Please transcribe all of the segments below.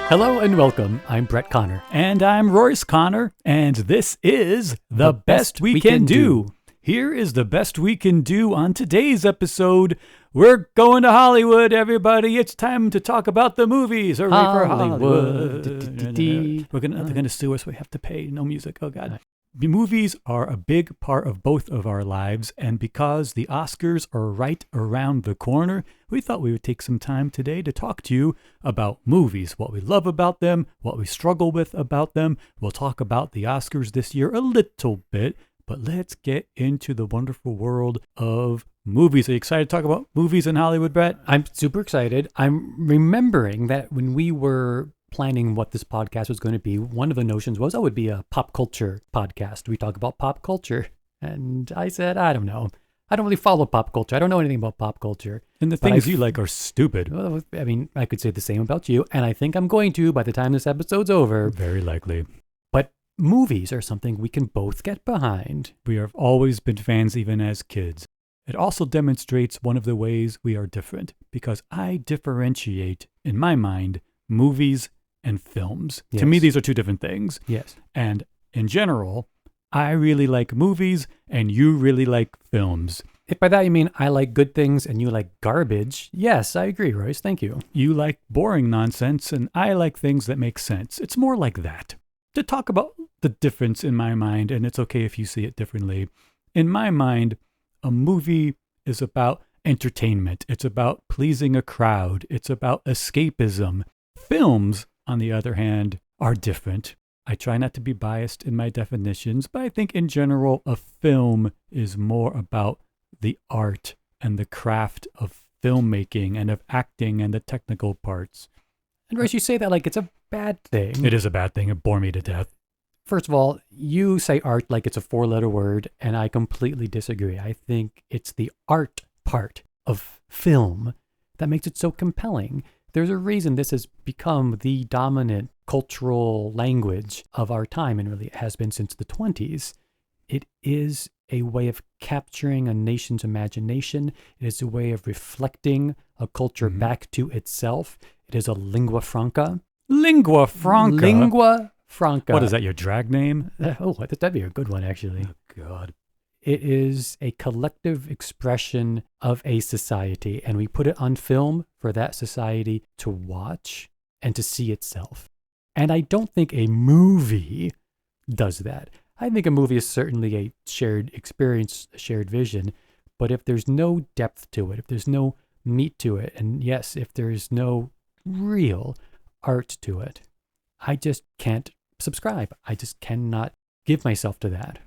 Hello and welcome. I'm Brett Connor. And I'm Royce Connor, and this is The Best We Can Do. Here is the best we can do on today's episode. We're going to Hollywood, everybody. It's time to talk about the movies. Hooray for Hollywood. They're going to sue us. We have to pay. No music. Oh, God. Movies are a big part of both of our lives, and because the Oscars are right around the corner, we thought we would take some time today to talk to you about movies, what we love about them, what we struggle with about them. We'll talk about the Oscars this year a little bit, but let's get into the wonderful world of movies. Are you excited to talk about movies in Hollywood, Brett? I'm super excited. I'm remembering that when we were planning what this podcast was going to be, one of the notions was, it would be a pop culture podcast. We talk about pop culture. And I said, I don't know. I don't really follow pop culture. I don't know anything about pop culture. And the things you like are stupid. Well, I mean, I could say the same about you. And I think I'm going to by the time this episode's over. Very likely. But movies are something we can both get behind. We have always been fans even as kids. It also demonstrates one of the ways we are different, because I differentiate, in my mind, movies and films. Yes. To me, these are two different things. Yes. And in general, I really like movies and you really like films. If by that you mean I like good things and you like garbage, yes, I agree, Royce. Thank you. You like boring nonsense and I like things that make sense. It's more like that. To talk about the difference in my mind, and it's okay if you see it differently. In my mind, a movie is about entertainment. It's about pleasing a crowd. It's about escapism. Films, on the other hand, are different. I try not to be biased in my definitions, but I think in general, a film is more about the art and the craft of filmmaking and of acting and the technical parts. And Royce, you say that like it's a bad thing. It is a bad thing. It bore me to death. First of all, you say art like it's a four-letter word, and I completely disagree. I think it's the art part of film that makes it so compelling. There's a reason this has become the dominant cultural language of our time, and really it has been since the 20s. It is a way of capturing a nation's imagination. It is a way of reflecting a culture back to itself. It is a lingua franca. Lingua franca? Lingua franca. What is that, your drag name? Oh, that'd be a good one, actually. Oh, God. It is a collective expression of a society, and we put it on film for that society to watch and to see itself. And I don't think a movie does that. I think a movie is certainly a shared experience, a shared vision, but if there's no depth to it, if there's no meat to it, and yes, if there's no real art to it, I just can't subscribe. I just cannot give myself to that.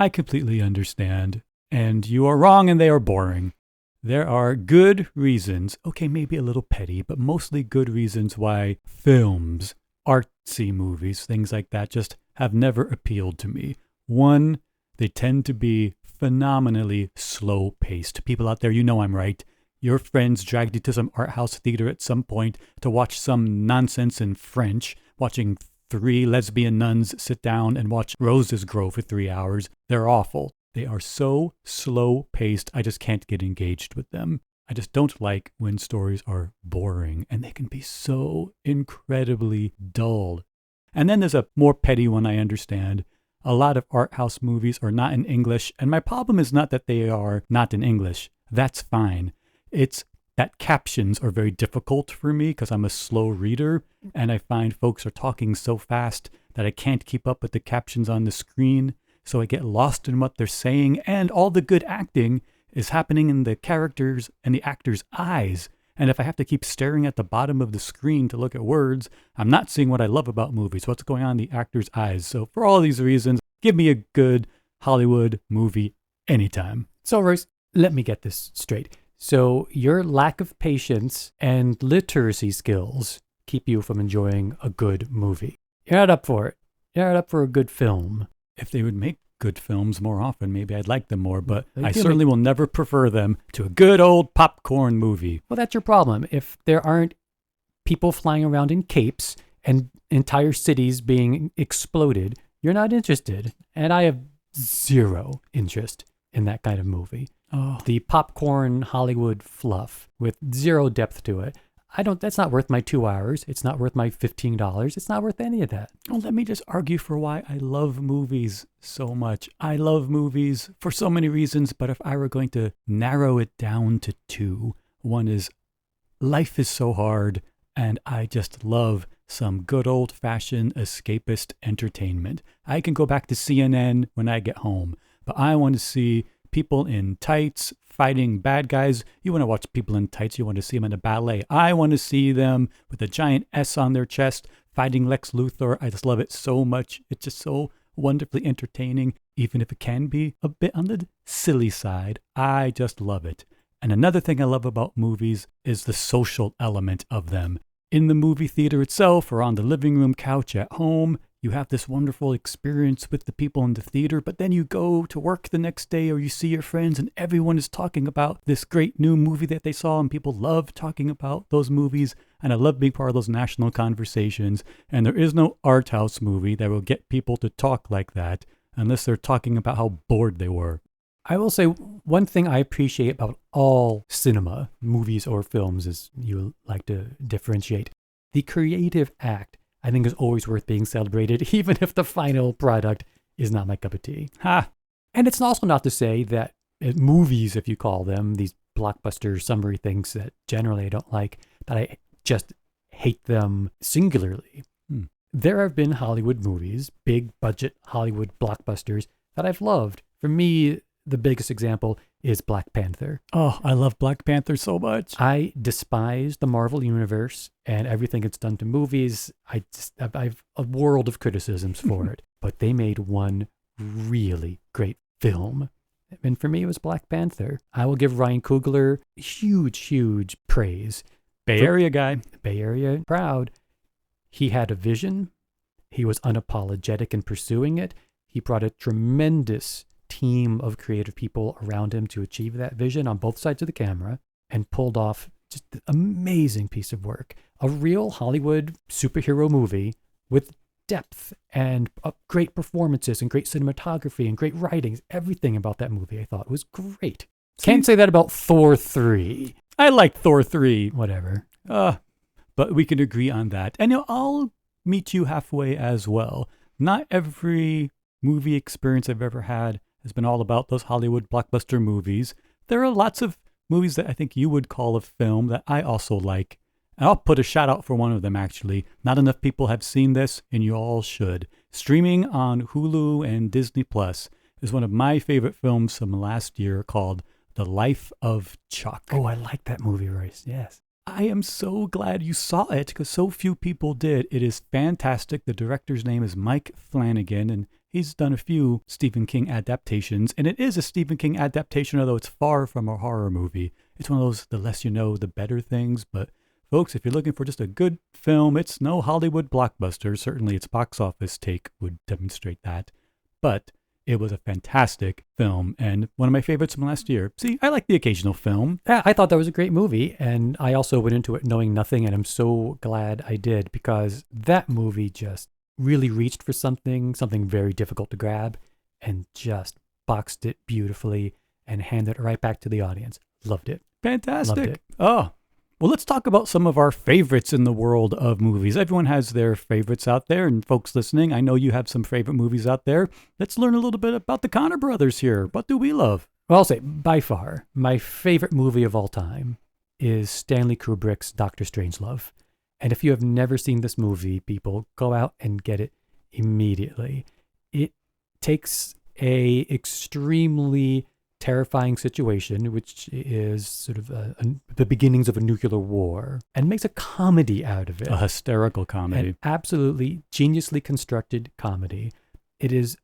I completely understand. And you are wrong and they are boring. There are good reasons, okay, maybe a little petty, but mostly good reasons why films, artsy movies, things like that just have never appealed to me. One, they tend to be phenomenally slow-paced. People out there, you know I'm right. Your friends dragged you to some art house theater at some point to watch some nonsense in French, watching 3 lesbian nuns sit down and watch roses grow for 3 hours. They're awful. They are so slow-paced, I just can't get engaged with them. I just don't like when stories are boring, and they can be so incredibly dull. And then there's a more petty one I understand. A lot of art house movies are not in English, and my problem is not that they are not in English. That's fine. It's that captions are very difficult for me because I'm a slow reader, and I find folks are talking so fast that I can't keep up with the captions on the screen, so I get lost in what they're saying, and all the good acting is happening in the characters and the actors' eyes. And if I have to keep staring at the bottom of the screen to look at words, I'm not seeing what I love about movies, what's going on in the actors' eyes. So for all these reasons, give me a good Hollywood movie anytime. So, Royce, let me get this straight. So your lack of patience and literacy skills keep you from enjoying a good movie. You're not up for it. You're not up for a good film. If they would make good films more often, maybe I'd like them more, but I certainly will never prefer them to a good old popcorn movie. Well, that's your problem. If there aren't people flying around in capes and entire cities being exploded, you're not interested. And I have zero interest in that kind of movie. Oh. The popcorn Hollywood fluff with zero depth to it. That's not worth my 2 hours. It's not worth my $15. It's not worth any of that. Well, let me just argue for why I love movies so much. I love movies for so many reasons, but if I were going to narrow it down to two, one is life is so hard, and I just love some good old-fashioned escapist entertainment. I can go back to CNN when I get home, but I want to see people in tights fighting bad guys. You want to watch people in tights, you want to see them in a ballet. I want to see them with a giant S on their chest fighting Lex Luthor. I just love it so much. It's just so wonderfully entertaining, even if it can be a bit on the silly side. I just love it. And another thing I love about movies is the social element of them. In the movie theater itself or on the living room couch at home, you have this wonderful experience with the people in the theater, but then you go to work the next day or you see your friends and everyone is talking about this great new movie that they saw, and people love talking about those movies, and I love being part of those national conversations. And there is no art house movie that will get people to talk like that unless they're talking about how bored they were. I will say one thing I appreciate about all cinema, movies or films, as you like to differentiate, the creative act, I think, is always worth being celebrated, even if the final product is not my cup of tea. Ha! And it's also not to say that movies, if you call them, these blockbuster summary things that generally I don't like, that I just hate them singularly. There have been Hollywood movies, big budget Hollywood blockbusters, that I've loved. For me, the biggest example is Black Panther. Oh, I love Black Panther so much. I despise the Marvel Universe and everything it's done to movies. I've a world of criticisms for it. But they made one really great film. And for me, it was Black Panther. I will give Ryan Coogler huge praise. Bay Area guy. Bay Area proud. He had a vision. He was unapologetic in pursuing it. He brought a tremendous team of creative people around him to achieve that vision on both sides of the camera, and pulled off just an amazing piece of work. A real Hollywood superhero movie with depth and great performances and great cinematography and great writing. Everything about that movie I thought was great. Can't say that about Thor 3. I like Thor 3. Whatever. But we can agree on that. And I'll meet you halfway as well. Not every movie experience I've ever had has been all about those Hollywood blockbuster movies. There are lots of movies that I think you would call a film that I also like. And I'll put a shout out for one of them, actually. Not enough people have seen this, and you all should. Streaming on Hulu and Disney Plus is one of my favorite films from last year called The Life of Chuck. Oh, I like that movie, Royce. Yes. I am so glad you saw it because so few people did. It is fantastic. The director's name is Mike Flanagan, and he's done a few Stephen King adaptations, and it is a Stephen King adaptation, although it's far from a horror movie. It's one of those, the less you know, the better things. But folks, if you're looking for just a good film, it's no Hollywood blockbuster. Certainly its box office take would demonstrate that. But it was a fantastic film and one of my favorites from last year. See, I like the occasional film. Yeah, I thought that was a great movie, and I also went into it knowing nothing, and I'm so glad I did, because that movie just really reached for something very difficult to grab, and just boxed it beautifully and handed it right back to the audience. Loved it. Fantastic. Loved it. Oh, well, let's talk about some of our favorites in the world of movies. Everyone has their favorites out there, and folks listening, I know you have some favorite movies out there. Let's learn a little bit about the Connor brothers here. What do we love? Well, I'll say, by far, my favorite movie of all time is Stanley Kubrick's Dr. Strangelove. And if you have never seen this movie, people, go out and get it immediately. It takes a extremely terrifying situation, which is sort of the beginnings of a nuclear war, and makes a comedy out of it. A hysterical comedy. An absolutely geniusly constructed comedy. It is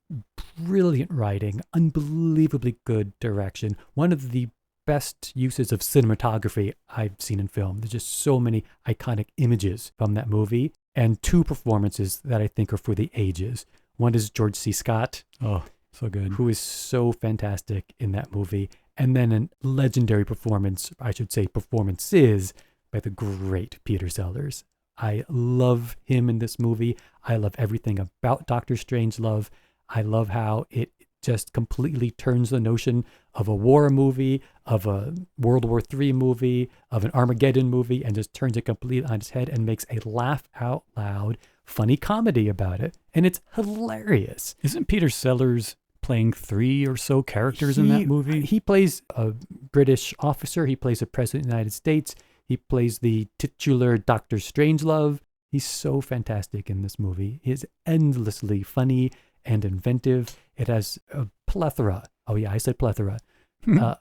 brilliant writing, unbelievably good direction, one of the best uses of cinematography I've seen in film. There's just so many iconic images from that movie, and two performances that I think are for the ages. One is George C. Scott. Oh, so good. Who is so fantastic in that movie. And then a legendary performance, I should say performances, by the great Peter Sellers. I love him in this movie. I love everything about Dr. Strangelove. I love how it just completely turns the notion of a war movie, of a World War III movie, of an Armageddon movie, and just turns it completely on its head and makes a laugh out loud, funny comedy about it. And it's hilarious. Isn't Peter Sellers playing 3 or so characters in that movie? He plays a British officer. He plays a president of the United States. He plays the titular Dr. Strangelove. He's so fantastic in this movie. He's endlessly funny and inventive. It has a plethora. Oh yeah, I said plethora.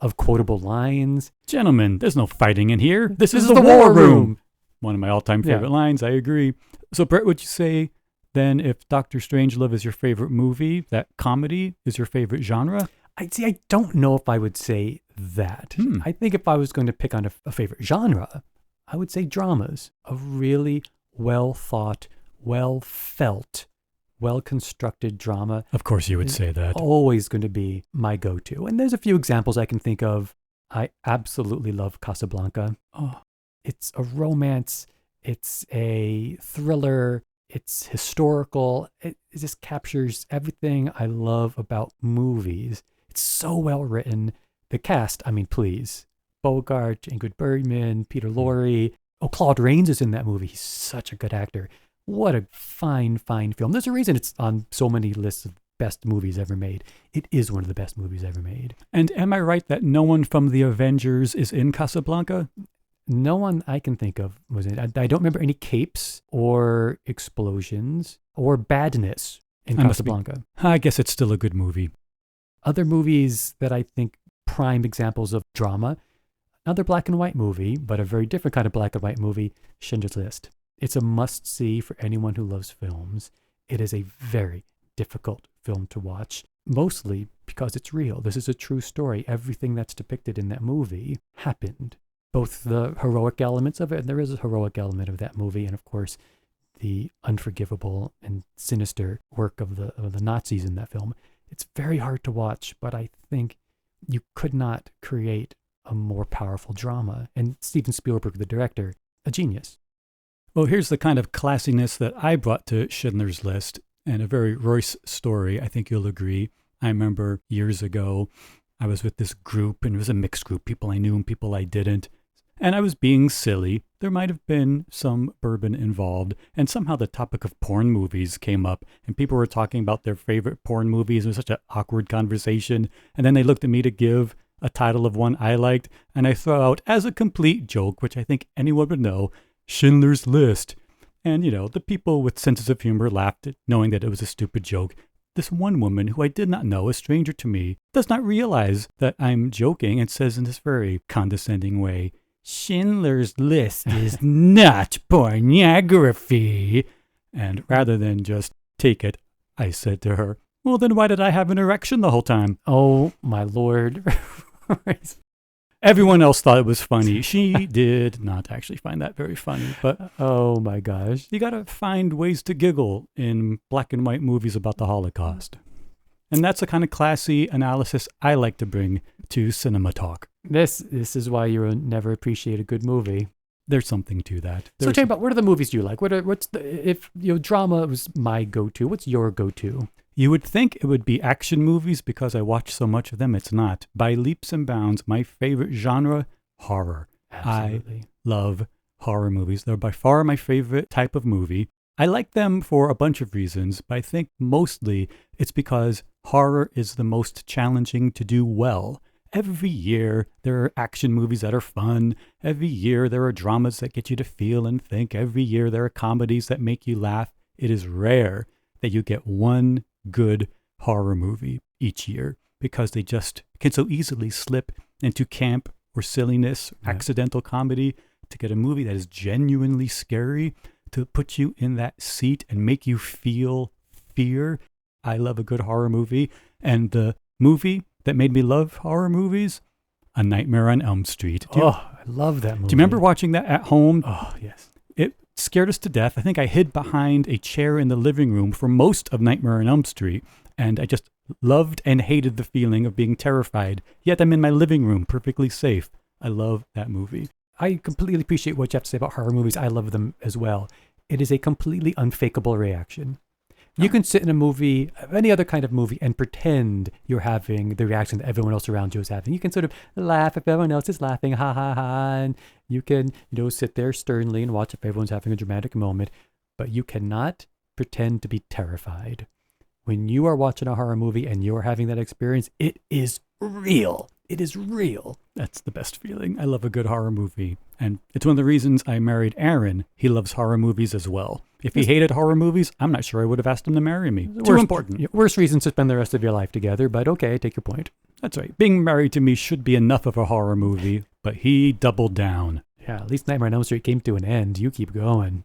Of quotable lines. Gentlemen, there's no fighting in here. This is the the war war room. room. One of my all-time favorite lines. I agree. So, Brett, would you say then if Dr. Strangelove is your favorite movie, that comedy is your favorite genre? I don't know if I would say that. I think if I was going to pick on a favorite genre, I would say dramas. A really well thought, well felt, well constructed drama. Of course you would say that. Always going to be my go-to. And there's a few examples I can think of. I absolutely love Casablanca. Oh, it's a romance. It's a thriller. It's historical. It just captures everything I love about movies. It's so well written. The cast, I mean, please. Bogart, Ingrid Bergman, Peter Lorre. Oh, Claude Rains is in that movie. He's such a good actor. What a fine, fine film. There's a reason it's on so many lists of best movies ever made. It is one of the best movies ever made. And am I right that no one from the Avengers is in Casablanca? No one I can think of was in it. I don't remember any capes or explosions or badness in Casablanca. I guess it's still a good movie. Other movies that I think prime examples of drama, another black and white movie, but a very different kind of black and white movie, Schindler's List. It's a must-see for anyone who loves films. It is a very difficult film to watch, mostly because it's real. This is a true story. Everything that's depicted in that movie happened. Both the heroic elements of it, and there is a heroic element of that movie, and of course, the unforgivable and sinister work of the Nazis in that film. It's very hard to watch, but I think you could not create a more powerful drama. And Steven Spielberg, the director, a genius. Well, here's the kind of classiness that I brought to Schindler's List, and a very Royce story, I think you'll agree. I remember years ago, I was with this group, and it was a mixed group, people I knew and people I didn't. And I was being silly. There might have been some bourbon involved, and somehow the topic of porn movies came up, and people were talking about their favorite porn movies. It was such an awkward conversation. And then they looked at me to give a title of one I liked, and I throw out, as a complete joke, which I think anyone would know, Schindler's List. And, you know, the people with senses of humor laughed, knowing that it was a stupid joke. This one woman, who I did not know, a stranger to me, does not realize that I'm joking and says in this very condescending way, Schindler's List is not pornography. And rather than just take it, I said to her, well, then why did I have an erection the whole time? Oh, my Lord. Everyone else thought it was funny. She did not actually find that very funny. But oh my gosh. You got to find ways to giggle in black and white movies about the Holocaust. And that's the kind of classy analysis I like to bring to cinema talk. This is why you'll never appreciate a good movie. There's something to that. So tell me about, what are the movies you like? If drama was my go-to, what's your go-to? You would think it would be action movies because I watch so much of them. It's not. By leaps and bounds, my favorite genre, horror. Absolutely. I love horror movies. They're by far my favorite type of movie. I like them for a bunch of reasons, but I think mostly it's because horror is the most challenging to do well. Every year, there are action movies that are fun. Every year, there are dramas that get you to feel and think. Every year, there are comedies that make you laugh. It is rare that you get one good horror movie each year because they just can so easily slip into camp or silliness, accidental comedy. To get a movie that is genuinely scary, to put you in that seat and make you feel fear. I love a good horror movie. And the movie that made me love horror movies, A Nightmare on Elm Street. I love that movie. Do you remember watching that at home? Oh, yes. It scared us to death. I think I hid behind a chair in the living room for most of Nightmare on Elm Street, and I just loved and hated the feeling of being terrified. Yet I'm in my living room, perfectly safe. I love that movie. I completely appreciate what you have to say about horror movies. I love them as well. It is a completely unfakeable reaction. You can sit in a movie, any other kind of movie, and pretend you're having the reaction that everyone else around you is having. You can sort of laugh if everyone else is laughing, ha ha ha, and you can, sit there sternly and watch if everyone's having a dramatic moment, but you cannot pretend to be terrified. When you are watching a horror movie and you're having that experience, it is real. It is real. That's the best feeling. I love a good horror movie. And it's one of the reasons I married Aaron. He loves horror movies as well. If he hated horror movies, I'm not sure I would have asked him to marry me. Too important. Worst reasons to spend the rest of your life together, but okay, I take your point. That's right. Being married to me should be enough of a horror movie, but he doubled down. Yeah, at least Nightmare on Elm Street came to an end. You keep going.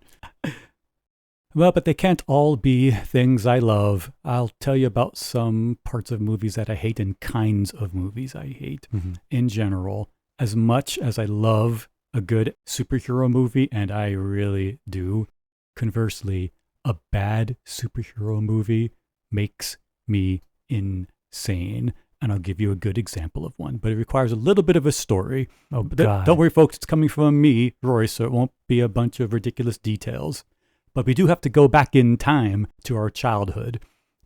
Well, but they can't all be things I love. I'll tell you about some parts of movies that I hate and kinds of movies I hate in general. As much as I love a good superhero movie, and I really do, conversely, a bad superhero movie makes me insane. And I'll give you a good example of one, but it requires a little bit of a story. Oh, God. Don't worry, folks. It's coming from me, Royce, so it won't be a bunch of ridiculous details. But we do have to go back in time to our childhood.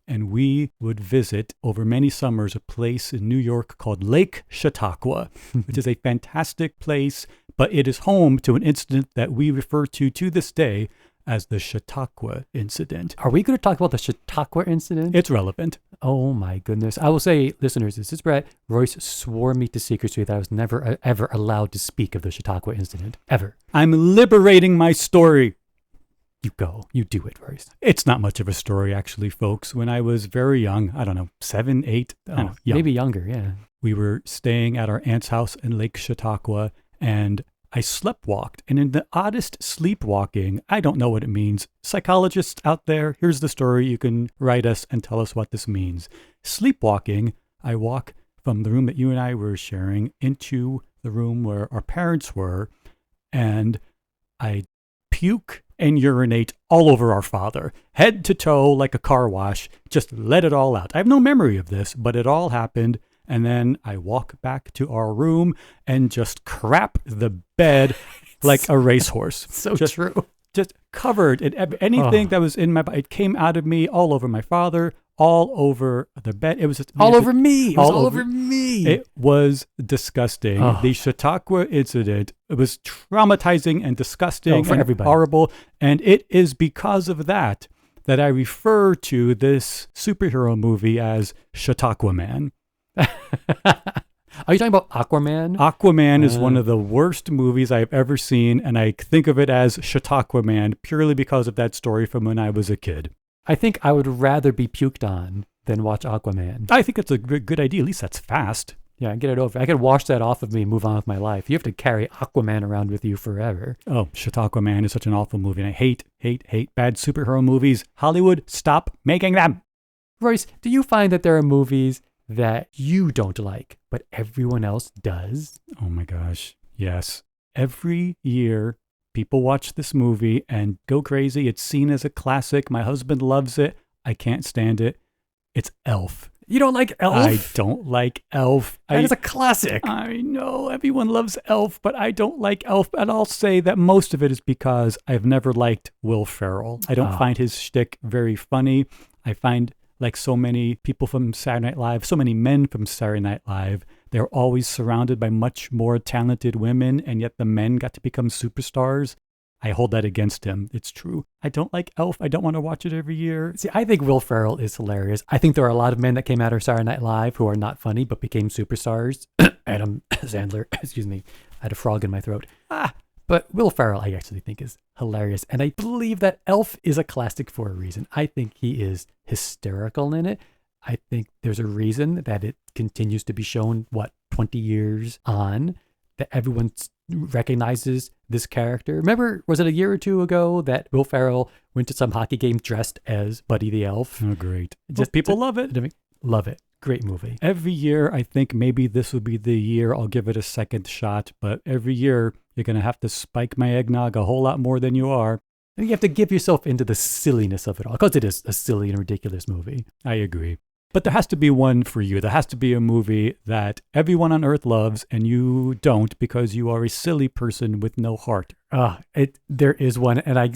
And we would visit over many summers a place in New York called Lake Chautauqua, which is a fantastic place, but it is home to an incident that we refer to this day as the Chautauqua incident. Are we going to talk about the Chautauqua incident? It's relevant. Oh my goodness. I will say, listeners, this is Brett. Royce swore me to secrecy that I was never, ever allowed to speak of the Chautauqua incident. Ever. I'm liberating my story. You go. You do it, Royce. It's not much of a story, actually, folks. When I was very young, I don't know, 7, 8, young. Maybe younger, yeah. We were staying at our aunt's house in Lake Chautauqua, and I sleptwalked. And in the oddest sleepwalking, I don't know what it means. Psychologists out there, here's the story. You can write us and tell us what this means. Sleepwalking, I walk from the room that you and I were sharing into the room where our parents were, and I puke and urinate all over our father, head to toe like a car wash, just let it all out. I have no memory of this, but it all happened. And then I walk back to our room and just crap the bed like a racehorse. So just, true. Just covered in anything that was in my body. It came out of me all over my father, all over the bed. It was just, all over me. It was all over me. It was disgusting. The Chautauqua incident, it was traumatizing and disgusting for everybody. Horrible. And it is because of that I refer to this superhero movie as Chautauqua Man. Are you talking about Aquaman? Aquaman is one of the worst movies I've ever seen, and I think of it as Chautauqua Man purely because of that story from when I was a kid. I think I would rather be puked on than watch Aquaman. I think it's a good idea. At least that's fast. Yeah, get it over. I could wash that off of me and move on with my life. You have to carry Aquaman around with you forever. Oh, Chautauqua Man is such an awful movie, and I hate bad superhero movies. Hollywood, stop making them. Royce, do you find that there are movies that you don't like, but everyone else does? Oh my gosh, yes. Every year, people watch this movie and go crazy. It's seen as a classic. My husband loves it. I can't stand it. It's Elf. You don't like Elf? I don't like Elf. That is a classic. I know. Everyone loves Elf, but I don't like Elf. And I'll say that most of it is because I've never liked Will Ferrell. I don't find his shtick very funny. I find, like so many people from Saturday Night Live, so many men from Saturday Night Live, they're always surrounded by much more talented women, and yet the men got to become superstars. I hold that against him. It's true. I don't like Elf. I don't want to watch it every year. See, I think Will Ferrell is hilarious. I think there are a lot of men that came out of Saturday Night Live who are not funny but became superstars. Adam Sandler, excuse me, I had a frog in my throat. But Will Ferrell, I actually think, is hilarious. And I believe that Elf is a classic for a reason. I think he is hysterical in it. I think there's a reason that it continues to be shown, 20 years on, that everyone recognizes this character. Remember, was it a year or two ago that Will Ferrell went to some hockey game dressed as Buddy the Elf? Oh, great. People love it. Love it. Great movie. Every year, I think maybe this will be the year I'll give it a second shot, but every year you're going to have to spike my eggnog a whole lot more than you are. And you have to give yourself into the silliness of it all, because it is a silly and ridiculous movie. I agree. But there has to be one for you. There has to be a movie that everyone on earth loves and you don't because you are a silly person with no heart. There is one, and I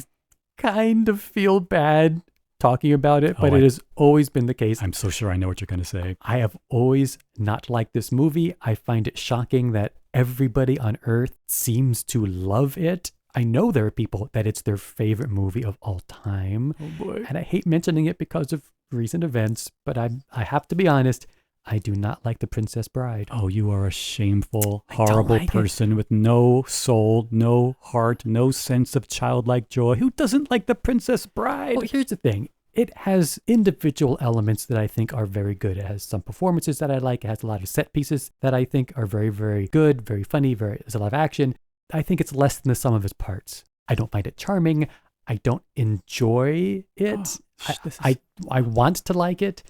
kind of feel bad talking about it, but Oh, it has always been the case. I'm so sure I know what you're going to say. I have always not liked this movie. I find it shocking that everybody on earth seems to love it. I know there are people that it's their favorite movie of all time. Oh boy. And I hate mentioning it because of recent events, but I have to be honest, I do not like The Princess Bride. Oh, you are a shameful, I don't horrible like it. person with no soul, no heart, no sense of childlike joy. Who doesn't like The Princess Bride? Well, here's the thing. It has individual elements that I think are very good. It has some performances that I like. It has a lot of set pieces that I think are very, very good, very funny, there's a lot of action. I think it's less than the sum of its parts. I don't find it charming. I don't enjoy it. I want to like it.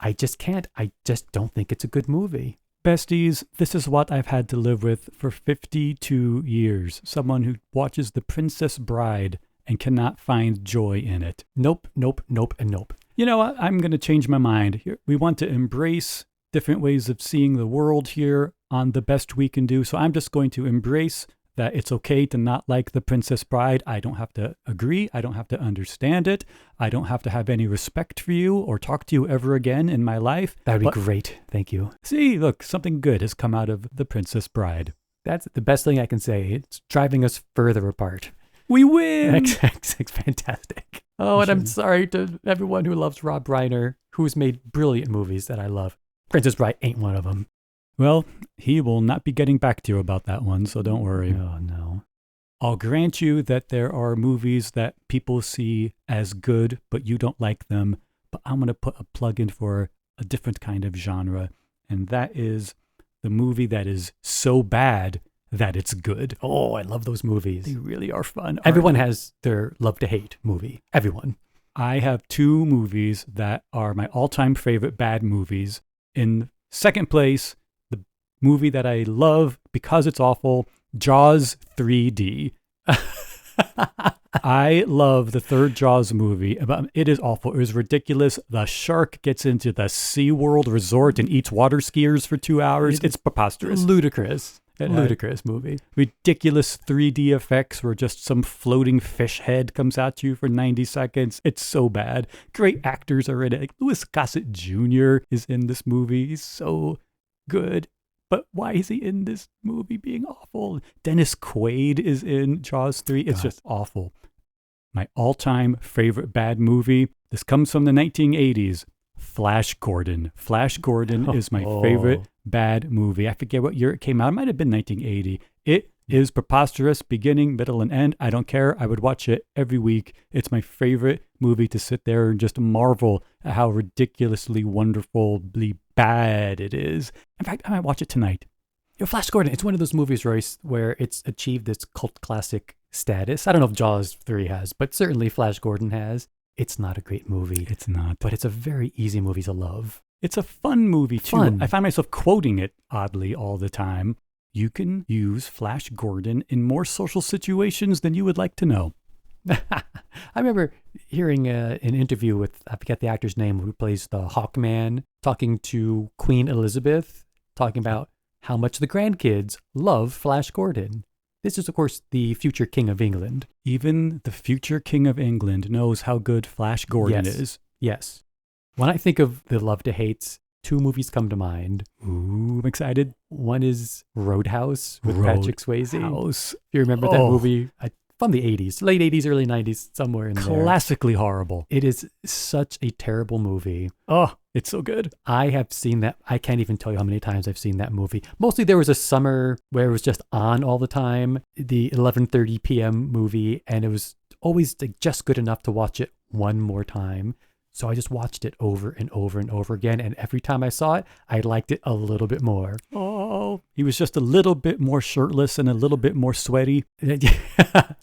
I just can't. I just don't think it's a good movie. Besties, this is what I've had to live with for 52 years. Someone who watches The Princess Bride and cannot find joy in it. Nope, nope, nope, and nope. You know what? I'm going to change my mind. We want to embrace different ways of seeing the world here on The Best We Can Do. So I'm just going to embrace that it's okay to not like The Princess Bride. I don't have to agree. I don't have to understand it. I don't have to have any respect for you or talk to you ever again in my life. That would be great. Thank you. See, look, something good has come out of The Princess Bride. That's the best thing I can say. It's driving us further apart. We win! It's fantastic. Oh, and I'm sorry to everyone who loves Rob Reiner, who's made brilliant movies that I love. Princess Bride ain't one of them. Well, he will not be getting back to you about that one, so don't worry. Oh, no. I'll grant you that there are movies that people see as good, but you don't like them. But I'm going to put a plug in for a different kind of genre, and that is the movie that is so bad that it's good. Oh, I love those movies. They really are fun. Everyone has their love to hate movie. Everyone. I have two movies that are my all-time favorite bad movies. In second place, the movie that I love because it's awful, Jaws 3D. I love the third Jaws movie. It is awful. It was ridiculous. The shark gets into the SeaWorld resort and eats water skiers for 2 hours. It's preposterous. Ludicrous. Ludicrous movie. Ridiculous 3D effects where just some floating fish head comes at you for 90 seconds. It's so bad. Great actors are in it. Like Louis Gossett Jr. is in this movie. He's so good. But why is he in this movie being awful? Dennis Quaid is in Jaws 3. It's just awful. My all-time favorite bad movie. This comes from the 1980s. Flash Gordon. Flash Gordon is my favorite bad movie. I forget what year it came out. It might have been 1980. It is preposterous, beginning, middle, and end. I don't care. I would watch it every week. It's my favorite movie to sit there and just marvel at how ridiculously wonderfully bad it is. In fact, I might watch it tonight. Flash Gordon, it's one of those movies, Royce, where it's achieved this cult classic status. I don't know if Jaws 3 has, but certainly Flash Gordon has. It's not a great movie. It's not. But it's a very easy movie to love. It's a fun movie, too. Fun. I find myself quoting it, oddly, all the time. You can use Flash Gordon in more social situations than you would like to know. I remember hearing an interview with, I forget the actor's name, who plays the Hawkman, talking to Queen Elizabeth, talking about how much the grandkids love Flash Gordon. This is, of course, the future King of England. Even the future King of England knows how good Flash Gordon is. Yes. When I think of the love to hates, two movies come to mind. Ooh, I'm excited. One is Roadhouse with Patrick Swayze. Roadhouse. If you remember that movie from the 80s, late 80s, early 90s, somewhere in there. Classically horrible. It is such a terrible movie. Oh, it's so good. I have seen that. I can't even tell you how many times I've seen that movie. Mostly there was a summer where it was just on all the time, the 11:30 p.m. movie, and it was always just good enough to watch it one more time. So I just watched it over and over and over again. And every time I saw it, I liked it a little bit more. Oh, he was just a little bit more shirtless and a little bit more sweaty.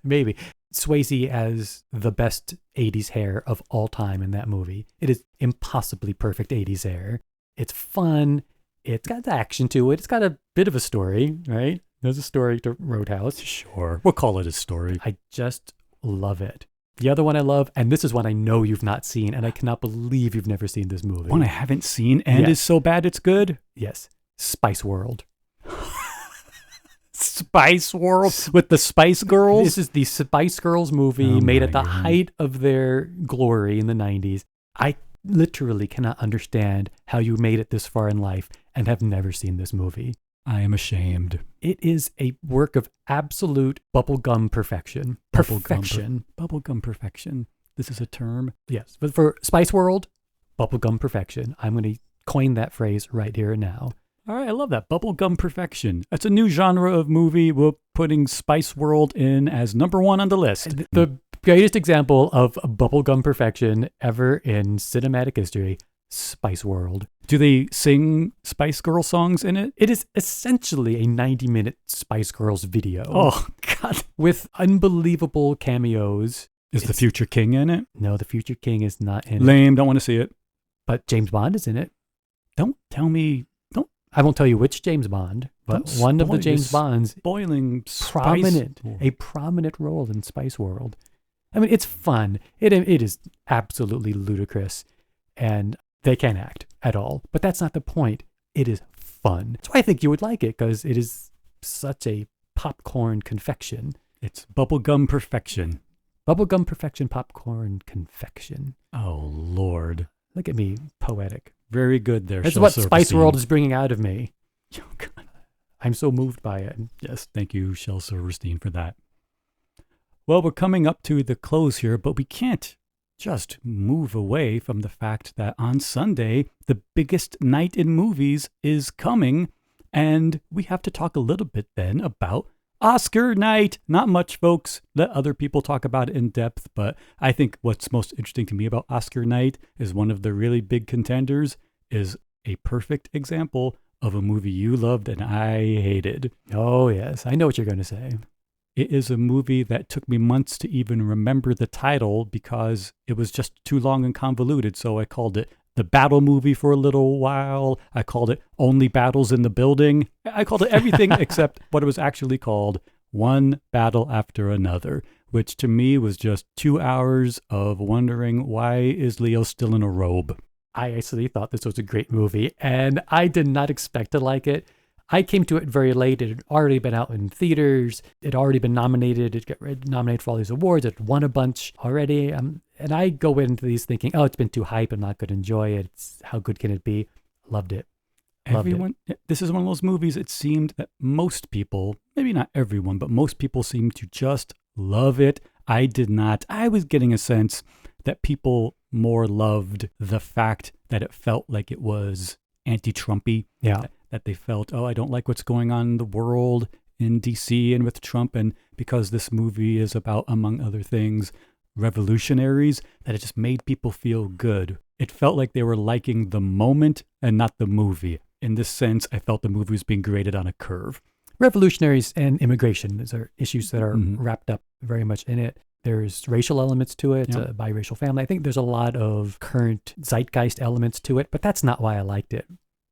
Maybe. Swayze has the best 80s hair of all time in that movie. It is impossibly perfect 80s hair. It's fun. It's got action to it. It's got a bit of a story, right? There's a story to Roadhouse. Sure. We'll call it a story. I just love it. The other one I love, and this is one I know you've not seen, and I cannot believe you've never seen this movie. One I haven't seen and is so bad it's good? Yes. Spice World. Spice World with the Spice Girls? This is the Spice Girls movie Oh made my at the God. height of their glory in the 90s. I literally cannot understand how you made it this far in life and have never seen this movie. I am ashamed. It is a work of absolute bubblegum perfection. Perfection. Bubblegum perfection. This is a term. Yes, but for Spice World, bubblegum perfection. I'm going to coin that phrase right here and now. All right, I love that. Bubblegum perfection. That's a new genre of movie. We're putting Spice World in as number 1 on the list. The greatest example of bubblegum perfection ever in cinematic history, Spice World. Do they sing Spice Girl songs in it? It is essentially a 90-minute Spice Girls video. Oh, God. With unbelievable cameos. Is the Future King in it? No, the Future King is not in it. Lame. Don't want to see it. But James Bond is in it. Don't tell me. I won't tell you which James Bond, but one of the James Bonds, a prominent role in Spice World. I mean, it's fun. It is absolutely ludicrous, and they can't act at all. But that's not the point. It is fun. So I think you would like it because it is such a popcorn confection. It's bubblegum perfection. Bubblegum perfection, popcorn confection. Oh, Lord. Look at me, poetic. Very good there. That's what Spice World is bringing out of me. Oh, God. I'm so moved by it. Yes, thank you, Shel Silverstein, for that. Well, we're coming up to the close here, but we can't just move away from the fact that on Sunday, the biggest night in movies is coming, and we have to talk a little bit then about Oscar night. Not much, folks. Let other people talk about it in depth, but I think what's most interesting to me about Oscar night is one of the really big contenders is a perfect example of a movie you loved and I hated. Oh, yes. I know what you're going to say. It is a movie that took me months to even remember the title because it was just too long and convoluted, so I called it The Battle Movie for a little while. I called it Only Battles in the Building. I called it everything except what it was actually called, One Battle After Another, which to me was just 2 hours of wondering, why is Leo still in a robe? I actually thought this was a great movie, and I did not expect to like it. I came to it very late. It had already been out in theaters. It had already been nominated. It got nominated for all these awards. It won a bunch already. And I go into these thinking, oh, it's been too hype. I'm not going to enjoy it. How good can it be? Loved it. This is one of those movies, it seemed that most people, maybe not everyone, but most people seemed to just love it. I did not. I was getting a sense that people more loved the fact that it felt like it was anti-Trumpy. Yeah. That they felt, oh, I don't like what's going on in the world in DC and with Trump. And because this movie is about, among other things, revolutionaries, that it just made people feel good. It felt like they were liking the moment and not the movie. In this sense, I felt the movie was being graded on a curve. Revolutionaries and immigration, those are issues that are wrapped up very much in it. There's racial elements to it. It's a biracial family. I think there's a lot of current zeitgeist elements to it, but that's not why I liked it.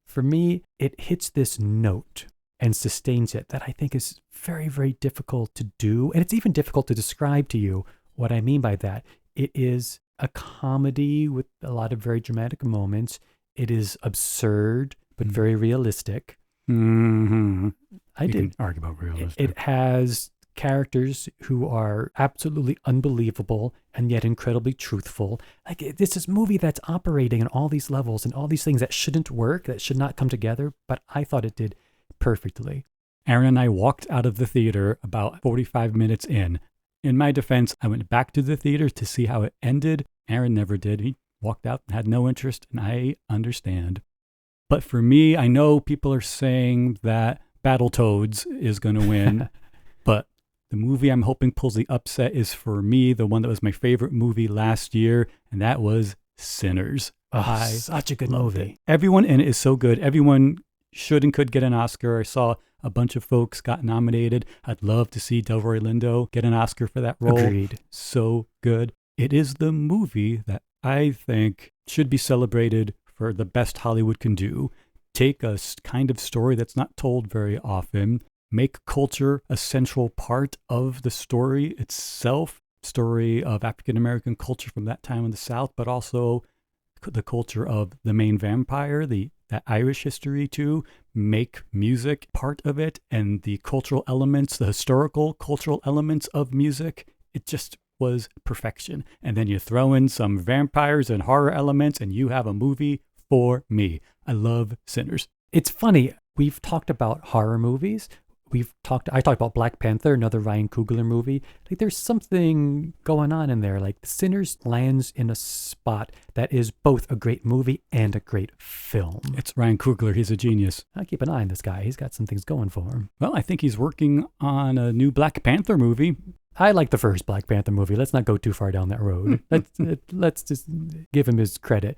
For me, it hits this note and sustains it that I think is very, very difficult to do. And it's even difficult to describe to you what I mean by that. It is a comedy with a lot of very dramatic moments. It is absurd, but very realistic. Mm-hmm. I did argue about realistic. It has characters who are absolutely unbelievable and yet incredibly truthful. Like, this is a movie that's operating on all these levels and all these things that shouldn't work, that should not come together, but I thought it did perfectly. Aaron and I walked out of the theater about 45 minutes in. In my defense, I went back to the theater to see how it ended. Aaron never did. He walked out and had no interest, and I understand. But for me, I know people are saying that Battletoads is going to win, but the movie I'm hoping pulls the upset is, for me, the one that was my favorite movie last year, and that was Sinners. Such a good movie. Everyone in it is so good. Everyone should and could get an Oscar. I saw a bunch of folks got nominated. I'd love to see Delroy Lindo get an Oscar for that role. Agreed. So good. It is the movie that I think should be celebrated for the best Hollywood can do. Take a kind of story that's not told very often, make culture a central part of the story itself, story of African-American culture from that time in the South, but also the culture of the main vampire, that Irish history too. make music part of it and the cultural elements, the historical cultural elements of music, it just was perfection. And then you throw in some vampires and horror elements and you have a movie for me. I love Sinners. It's funny. We've talked about horror movies. I talked about Black Panther, another Ryan Coogler movie. Like there's something going on in there. Like Sinners lands in a spot that is both a great movie and a great film. It's Ryan Coogler. He's a genius. I keep an eye on this guy. He's got some things going for him. Well, I think he's working on a new Black Panther movie. I like the first Black Panther movie. Let's not go too far down that road. Let's just give him his credit.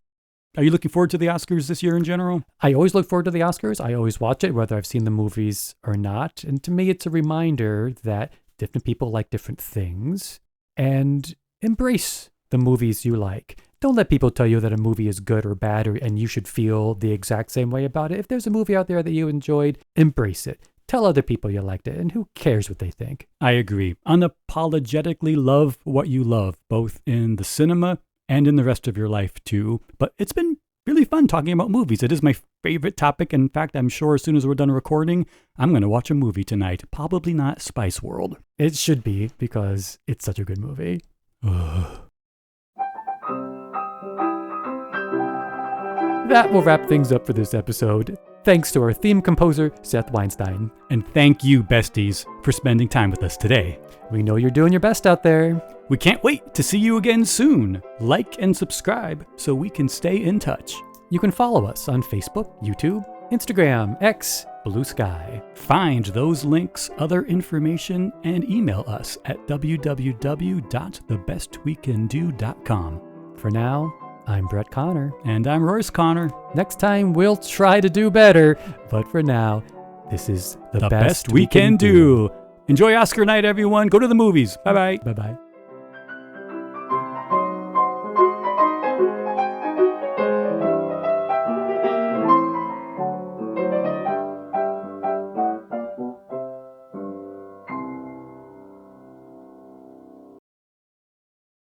Are you looking forward to the Oscars this year in general? I always look forward to the Oscars. I always watch it, whether I've seen the movies or not. And to me, it's a reminder that different people like different things, and embrace the movies you like. Don't let people tell you that a movie is good or bad, and you should feel the exact same way about it. If there's a movie out there that you enjoyed, embrace it. Tell other people you liked it, and who cares what they think? I agree. Unapologetically love what you love, both in the cinema and in the rest of your life too. But it's been really fun talking about movies. It is my favorite topic. In fact, I'm sure as soon as we're done recording, I'm going to watch a movie tonight. Probably not Spice World. It should be, because it's such a good movie. That will wrap things up for this episode. Thanks to our theme composer, Seth Weinstein. And thank you, besties, for spending time with us today. We know you're doing your best out there. We can't wait to see you again soon. Like and subscribe so we can stay in touch. You can follow us on Facebook, YouTube, Instagram, X, Blue Sky. Find those links, other information, and email us at www.thebestwecando.com. For now, I'm Brett Connor. And I'm Royce Connor. Next time, we'll try to do better. But for now, this is the best we can do. Enjoy Oscar night, everyone. Go to the movies. Bye-bye. Bye-bye.